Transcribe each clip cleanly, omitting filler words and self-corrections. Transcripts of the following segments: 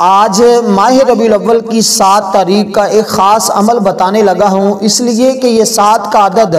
آج ماہ ربیع الاول کی 7 تاریخ کا ایک خاص عمل بتانے لگا ہوں، اس لیے کہ یہ 7 کا عدد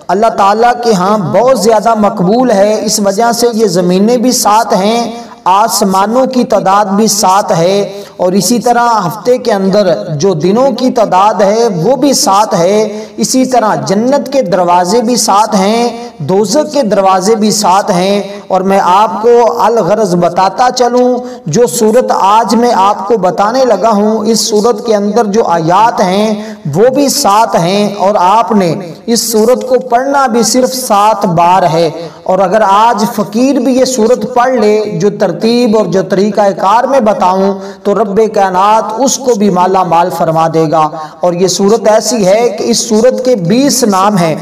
اللہ تعالیٰ کے ہاں بہت زیادہ مقبول ہے۔ اس وجہ سے یہ زمینیں بھی 7 ہیں، آسمانوں کی تعداد بھی 7 ہے، اور اسی طرح ہفتے کے اندر جو دنوں کی تعداد ہے وہ بھی 7 ہے۔ اسی طرح جنت کے دروازے بھی 7 ہیں، دوزخ کے دروازے بھی 7 ہیں۔ اور میں آپ کو الغرض بتاتا چلوں، جو صورت آج میں آپ کو بتانے لگا ہوں، اس صورت کے اندر جو آیات ہیں وہ بھی 7 ہیں، اور آپ نے اس صورت کو پڑھنا بھی صرف 7 بار ہے۔ اور اگر آج فقیر بھی یہ صورت پڑھ لے جو ترتیب اور جو طریقہ کار میں بتاؤں، تو رب کائنات اس کو بھی مالا مال فرما دے گا۔ اور یہ صورت ایسی ہے کہ اس صورت کے 20 نام ہیں،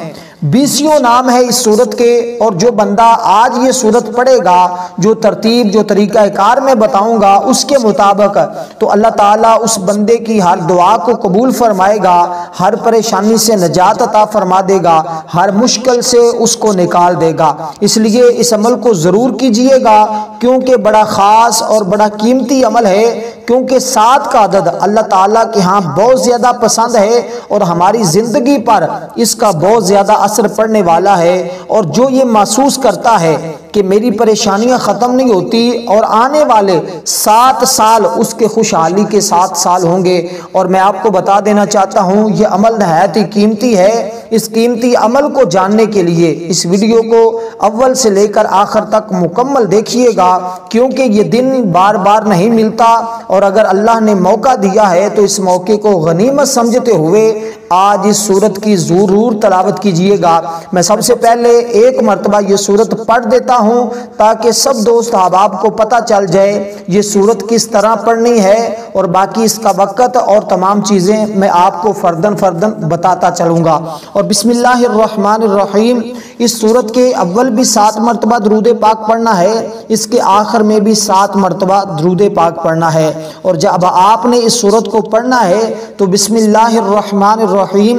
20 نام ہے اس صورت کے، اور جو بندہ آج یہ صورت پڑھے گا، جو ترتیب جو طریقہ کار میں بتاؤں گا اس کے مطابق، تو اللہ تعالیٰ اس بندے کی ہر دعا کو قبول فرمائے گا، ہر پریشانی سے نجات عطا فرما دے گا، ہر مشکل سے اس کو نکال دے گا۔ اس لیے اس عمل کو ضرور کیجئے گا، کیونکہ بڑا خاص اور بڑا قیمتی عمل ہے، کیونکہ 7 کا عدد اللہ تعالیٰ کے ہاں بہت زیادہ پسند ہے، اور ہماری زندگی پر اس کا بہت زیادہ اثر پڑنے والا ہے۔ اور جو یہ محسوس کرتا ہے کہ میری پریشانیاں ختم نہیں ہوتی اور آنے والے 7 سال اس کے خوشحالی کے 7 سال ہوں گے، اور میں آپ کو بتا دینا چاہتا ہوں یہ عمل نہایت ہی قیمتی ہے۔ اس قیمتی عمل کو جاننے کے لیے اس ویڈیو کو اول سے لے کر آخر تک مکمل دیکھیے گا، کیونکہ یہ دن بار بار نہیں ملتا، اور اگر اللہ نے موقع دیا ہے تو اس موقع کو غنیمت سمجھتے ہوئے آج اس سورت کی ضرور تلاوت کیجئے گا۔ میں سب سے پہلے ایک مرتبہ یہ سورت پڑھ دیتا ہوں تاکہ سب دوست احباب کو پتہ چل جائے یہ سورت کس طرح پڑھنی ہے، اور باقی اس کا وقت اور تمام چیزیں میں آپ کو فردن فردن بتاتا چلوں گا۔ اور بسم اللہ الرحمن الرحیم، اس سورت کے اول بھی 7 مرتبہ درود پاک پڑھنا ہے، اس کے آخر میں بھی 7 مرتبہ درود پاک پڑھنا ہے۔ اور جب آپ نے اس سورت کو پڑھنا ہے تو بسم اللہ الرحمن الرحیم،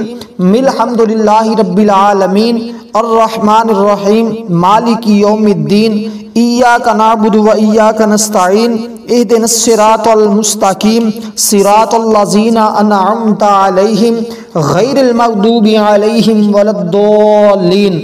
الحمد للہ رب العالمین الرحمن الرحیم مالک یوم الدین ایاک نعبد و ایاک نستعین اہدنا الصراط المستقیم صراط الذین انعمت علیہم غیر المغضوب علیہم ولا الضالین،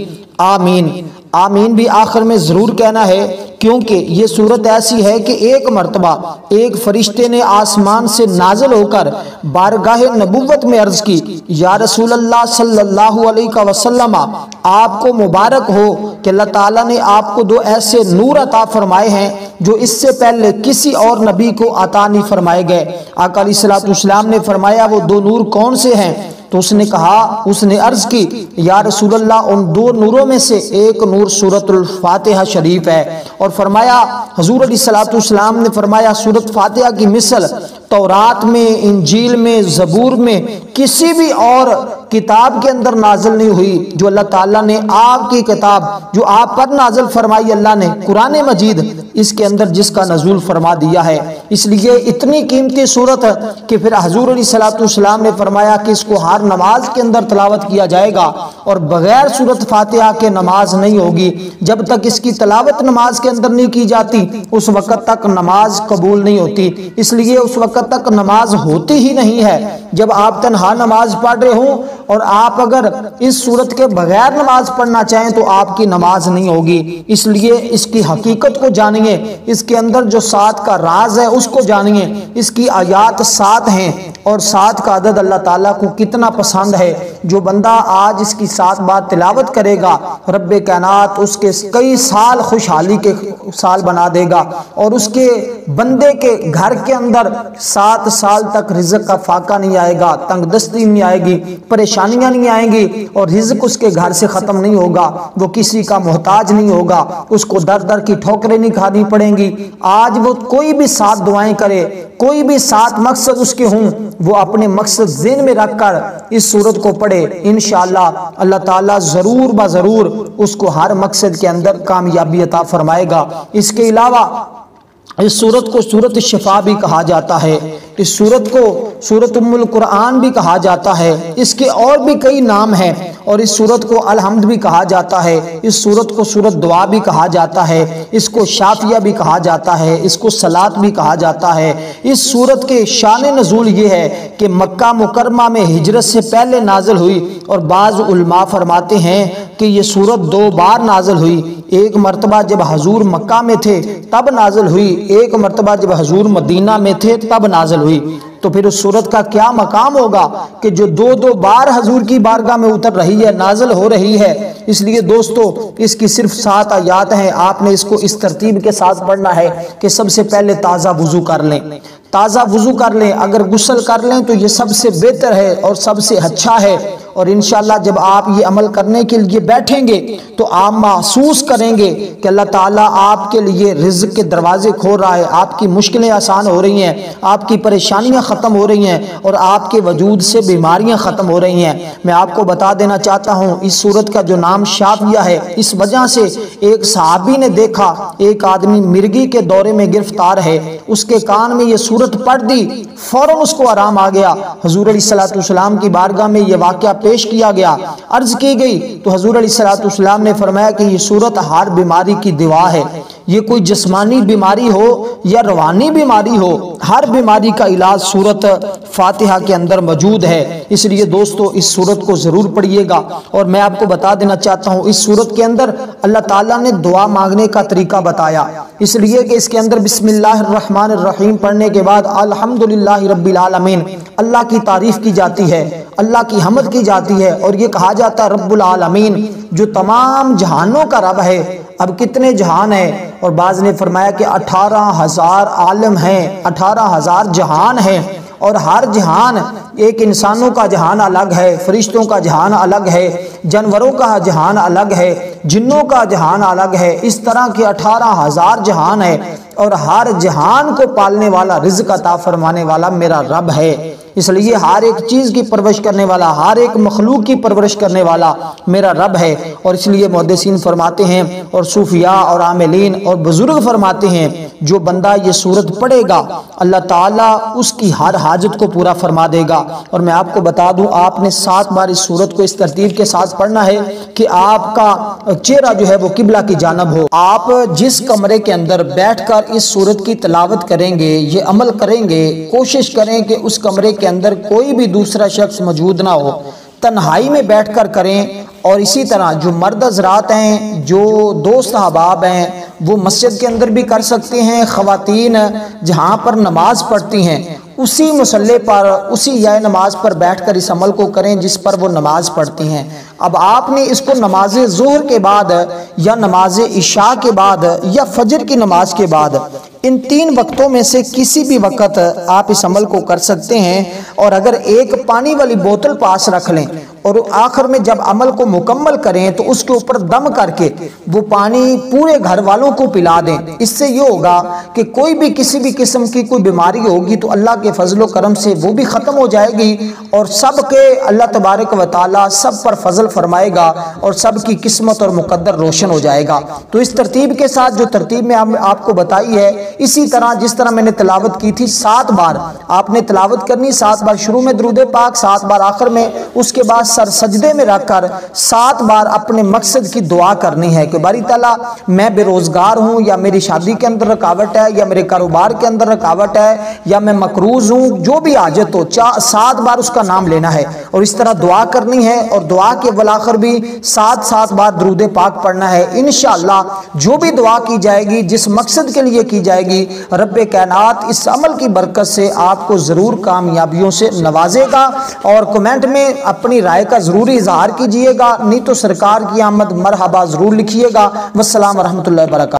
آمین۔ آمین بھی آخر میں ضرور کہنا ہے، کیونکہ یہ صورت ایسی ہے کہ ایک مرتبہ ایک فرشتے نے آسمان سے نازل ہو کر بارگاہ نبوت میں عرض کی، یا رسول اللہ صلی اللہ علیہ وسلم، آپ کو مبارک ہو کہ اللہ تعالیٰ نے آپ کو 2 ایسے نور عطا فرمائے ہیں جو اس سے پہلے کسی اور نبی کو عطا نہیں فرمائے گئے۔ آقا علیہ السلام نے فرمایا وہ 2 نور کون سے ہیں؟ تو اس نے کہا، اس نے عرض کی، یا رسول اللہ ان 2 نوروں میں سے ایک نور سورۃ الفاتحہ شریف ہے۔ اور فرمایا حضور علیہ السلام نے فرمایا سورۃ فاتحہ کی مثل تورات میں، انجیل میں، زبور میں کسی بھی اور کتاب کے اندر نازل نہیں ہوئی، جو اللہ تعالیٰ نے آپ کی کتاب جو آپ پر نازل فرمائی اللہ نے قرآن مجید، اس کے اندر جس کا نزول فرما دیا ہے۔ اس لیے اتنی قیمتی صورت ہے کہ پھر حضور علیہ السلام نے فرمایا کہ اس کو ہر نماز کے اندر تلاوت کیا جائے گا، اور بغیر سورۃ فاتحہ کے نماز نہیں ہوگی۔ جب تک اس کی تلاوت نماز کے اندر نہیں کی جاتی اس وقت تک نماز قبول نہیں ہوتی۔ اس لیے اس وقت تک نماز ہوتی ہی نہیں ہے جب آپ تنہا نماز پڑھ رہے ہوں، اور آپ اگر اس صورت کے بغیر نماز پڑھنا چاہیں تو آپ کی نماز نہیں ہوگی۔ اس لیے اس کی حقیقت کو جانیے، اس کے اندر جو 7 کا راز ہے اس کو جانیے۔ اس کی آیات 7 ہیں، اور 7 کا عدد اللہ تعالیٰ کو کتنا پسند ہے۔ جو بندہ آج اس کی 7 بار تلاوت کرے گا، رب کائنات اس کے کئی سال خوشحالی کے سال بنا دے گا، اور اس کے بندے کے گھر کے اندر 7 سال تک رزق کا فاقہ نہیں آئے گا، تنگ دستی نہیں آئے گی، پریشانیاں نہیں آئیں گی، اور رزق اس کے گھر سے ختم نہیں ہوگا، وہ کسی کا محتاج نہیں ہوگا، اس کو در در کی ٹھوکریں نہیں کھانی پڑیں گی۔ آج وہ کوئی بھی 7 دعائیں کرے، کوئی بھی 7 مقصد اس کے ہوں، وہ اپنے مقصد ذہن میں رکھ کر اس سورت کو پڑھے، انشاءاللہ اللہ تعالیٰ ضرور بضرور اس کو ہر مقصد کے اندر کامیابی عطا فرمائے گا۔ اس کے علاوہ اس سورت کو سورت شفا بھی کہا جاتا ہے۔ اس सूरत को सूरत उम्मुल कुरान भी कहा जाता है। इसके और भी कई नाम हैं और इस सूरत को अलहम्द भी कहा जाता है, इस सूरत को सूरत दुआ भी कहा जाता है, इसको शाफिया भी कहा जाता है, इसको सलात भी कहा जाता है। इस सूरत के शान नज़ूल ये है कि मक्का मुकरमा में हिजरत से पहले नाजिल हुई और बाज़ उलमा फरमाते हैं कि ये सूरत 2 बार नाजिल हुई। एक मरतबा जब हजूर मक्का में थे तब नाजिल हुई, एक मरतबा जब हजूर मदीना में थे तब नाजिल हुई। तो फिर उस सूरत का क्या मकाम होगा कि जो 2 बार हजूर की बारगाह में उतर रही है, नाजिल हो रही है। इसलिए दोस्तों इसकी सिर्फ 7 आयात हैं, आपने इसको इस तरतीब के साथ पढ़ना है कि सबसे पहले ताज़ा वुज़ू कर लें, ताज़ा वुज़ू कर लें, अगर गुस्ल कर लें तो ये सबसे बेहतर है और सबसे अच्छा है। और इंशाअल्लाह जब आप ये अमल करने के लिए बैठेंगे तो आप महसूस करेंगे कि अल्लाह ताला आपके लिए रिज़्क़ के दरवाजे खोल रहा है, आपकी मुश्किलें आसान हो रही हैं, आपकी परेशानियां ख़त्म हो रही हैं और आपके वजूद से बीमारियां ख़त्म हो रही हैं। मैं आपको बता देना चाहता हूँ इस सूरत का जो नाम शाफिया है, इस वजह से एक सहाबी ने देखा एक आदमी मिर्गी के दौरे में गिरफ्तार है, उसके कान में ये सूरत पढ़ दी, फौरन उसको आराम आ गया। हुजूर अलैहिस्सलाम की बारगाह में ये वाक़या पेश किया गया, अर्ज की गई तो हुजूर अलैहिस्सलाम ने फरमाया कि ये सूरत हर बीमारी की दवा है। ये कोई जिस्मानी बीमारी हो या रूहानी बीमारी हो, हर बीमारी का इलाज सूरत फातिहा के अंदर मौजूद है। इसलिए दोस्तों इस सूरत को ज़रूर पढ़िएगा। और मैं आपको बता देना चाहता हूँ इस सूरत के अंदर अल्लाह ताला ने दुआ मांगने का तरीका बताया, इसलिए कि इसके अंदर बिस्मिल्लाहिर्रहमानिर्रहीम पढ़ने के बाद अल्हम्दुलिल्लाहि रब्बिल आलमीन, अल्लाह की तारीफ की जाती है, अल्लाह की हमद की जाती है और ये कहा जाता है रब्बुल आलमीन जो तमाम जहानों का रब है। अब कितने जहान है? और बाज़ ने फरमाया कि 18,000 आलम हैं, 18,000 जहान हैं और हर जहान एक इंसानों का जहान अलग है, फरिश्तों का जहान अलग है, जानवरों का जहान अलग है, जिन्नों का जहान अलग है। इस तरह के 18,000 जहान है और हर जहान को पालने वाला, रिज़्क़ अता फरमाने वाला मेरा रब है। इसलिए हर एक चीज़ की परवरिश करने वाला, हर एक मखलूक की परवरिश करने वाला मेरा रब है। और इसलिए मुहद्दिसीन फरमाते हैं और सूफिया और आमिलीन और बुजुर्ग फरमाते हैं जो बंदा ये सूरत पढ़ेगा अल्लाह ताला उसकी हर हाजत को पूरा फरमा देगा। और मैं आपको बता दूं आपने 7 बार इस सूरत को इस तरतीब के साथ पढ़ना है कि आपका चेहरा जो है वो किबला की जानब हो। आप जिस कमरे के अंदर बैठकर इस सूरत की तिलावत करेंगे, ये अमल करेंगे, कोशिश करें कि उस कमरे के अंदर कोई भी दूसरा शख्स मौजूद ना हो, तन्हाई में बैठकर करें। और इसी तरह जो मर्द हज़रात हैं, जो दोस्त अहबाब हैं, वो मस्जिद के अंदर भी कर सकते हैं। ख़वातीन जहाँ पर नमाज पढ़ती हैं उसी मुसल्ले पर, उसी या नमाज पर बैठकर इस अमल को करें जिस पर वो नमाज पढ़ती हैं। अब आपने इसको नमाज ज़ुहर के बाद या नमाज इशा के बाद या फजर की नमाज के बाद, इन 3 वक्तों में से किसी भी वक्त आप इस अमल को कर सकते हैं। और अगर एक पानी वाली बोतल पास रख लें और आखिर में जब अमल को मुकम्मल करें तो उसके ऊपर दम करके वो पानी पूरे घर वालों को पिला दें। इससे ये होगा कि कोई भी किसी भी किस्म की कोई बीमारी होगी तो अल्लाह के फजल करम से वो भी ख़त्म हो जाएगी और सब के अल्लाह तबारक व तआला सब पर फजल फरमाएगा और सब की किस्मत और मुकद्दर रोशन हो जाएगा। तो इस तरतीब के साथ जो तरतीब में आपको बताई है, इसी तरह जिस तरह मैंने तिलावत की थी 7 बार आपने तिलावत करनी, 7 बार शुरू में दुरूद पाक, 7 बार आखिर में, उसके बाद सर सजदे में रखकर 7 बार अपने मकसद की दुआ करनी है कि बारी ताला मैं बेरोजगार हूँ या मेरी शादी के अंदर रुकावट है या मेरे कारोबार के अंदर रुकावट है या मैं मकरूज हूँ, जो भी हाजत हो 7 बार उसका नाम लेना है और इस तरह दुआ करनी है। और दुआ के वलाखिर भी 7 बार दुरूद पाक पढ़ना है। इंशाअल्लाह जो भी दुआ की जाएगी, जिस मकसद के लिए की जाएगी, रब्बे कायनात इस अमल की बरकत से आपको ज़रूर कामयाबियों से नवाजेगा। और कमेंट में अपनी राय का ज़रूरी इजहार कीजिएगा, नहीं तो सरकार की आमद मरहबा ज़रूर लिखिएगा। वस्सलाम रहमतुल्लाहि व बरकातहू।